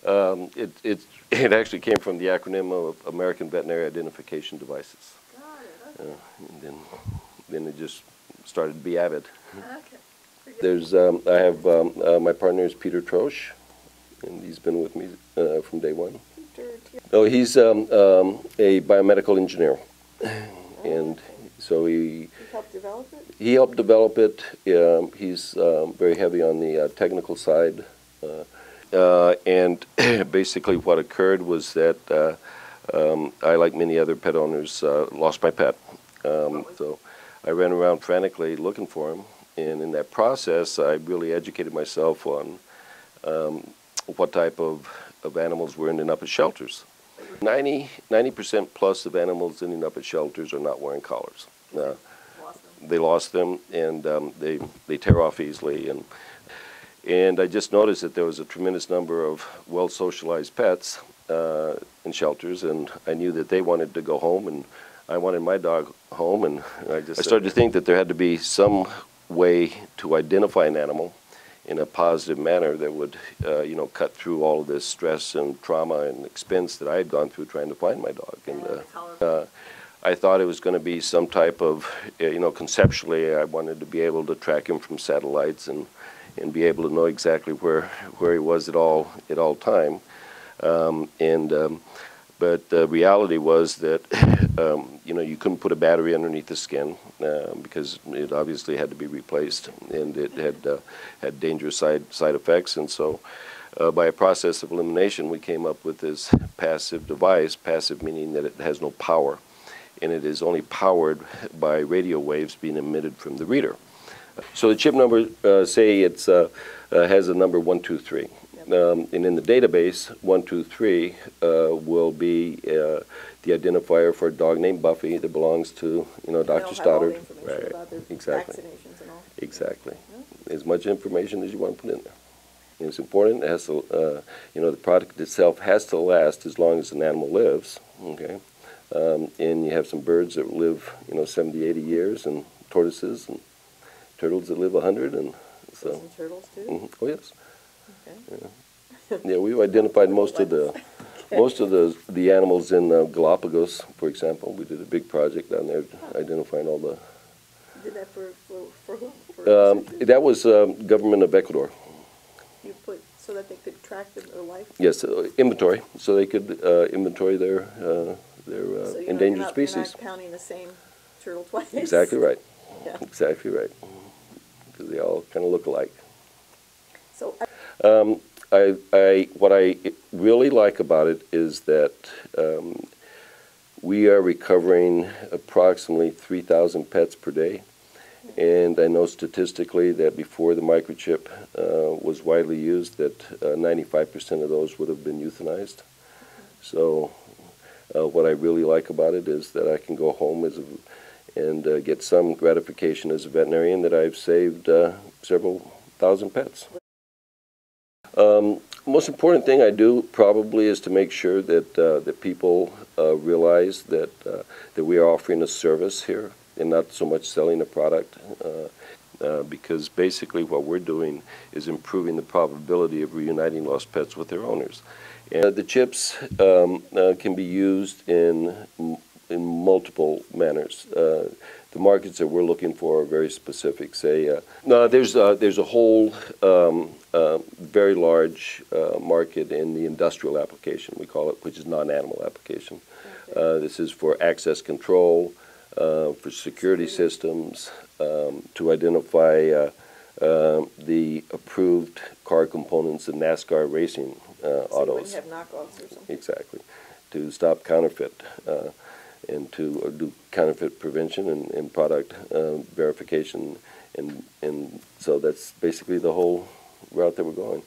It actually came from the acronym of American Veterinary Identification Devices. Got it. Okay. And then it just started to be AVID. Okay. There's I have my partner is Peter Trosch, and he's been with me from day one. Oh, he's a biomedical engineer, and so he helped develop it. He helped develop it. He's very heavy on the technical side. And basically what occurred was that I, like many other pet owners, lost my pet. So I ran around frantically looking for him, and in that process I really educated myself on what type of animals were ending up at shelters. 90% plus of animals ending up at shelters are not wearing collars. They lost them, and they tear off easily, and I just noticed that there was a tremendous number of well-socialized pets in shelters, and I knew that they wanted to go home, and I wanted my dog home, and I started to think that there had to be some way to identify an animal in a positive manner that would, cut through all of this stress and trauma and expense that I had gone through trying to find my dog. And I thought it was going to be some type of, conceptually, I wanted to be able to track him from satellites and be able to know exactly where he was at all time. But the reality was that, you couldn't put a battery underneath the skin because it obviously had to be replaced, and it had dangerous side effects. And so by a process of elimination, we came up with this passive device, passive meaning that it has no power, and it is only powered by radio waves being emitted from the reader. So the chip number, say it's has a number 123. And in the database, 123 will be the identifier for a dog named Buffy that belongs to, Dr. Stoddard. Right. About their vaccinations and all. Exactly. Yeah. As much information as you want to put in there. And it's important. It has to, the product itself has to last as long as an animal lives. Okay. And you have some birds that live, 70, 80 years, and tortoises and turtles that live 100, and so. Some turtles too. Mm-hmm. Oh yes. Okay. Yeah, we've identified most of the animals in Galapagos, for example. We did a big project down there identifying all the. Did that for whom? That was government of Ecuador. You put so that they could track their life. Yes, inventory, so they could inventory their endangered species. You're not counting the same turtle twice. Exactly right. Yeah. Exactly right. Because they all kind of look alike. So. What I really like about it is that we are recovering approximately 3,000 pets per day, and I know statistically that before the microchip was widely used, that 95% of those would have been euthanized. So what I really like about it is that I can go home and get some gratification as a veterinarian that I've saved several thousand pets. Most important thing I do probably is to make sure that that people realize that we are offering a service here and not so much selling a product, because basically what we're doing is improving the probability of reuniting lost pets with their owners. And the chips can be used in multiple manners. The markets that we're looking for are very specific. Say, there's a whole very large market in the industrial application, we call it, which is non-animal application. Okay. This is for access control, for security systems, to identify the approved car components in NASCAR racing autos. So you wouldn't have knockoffs or something. Exactly. To stop counterfeit. And to do counterfeit prevention and product verification, and so that's basically the whole route that we're going.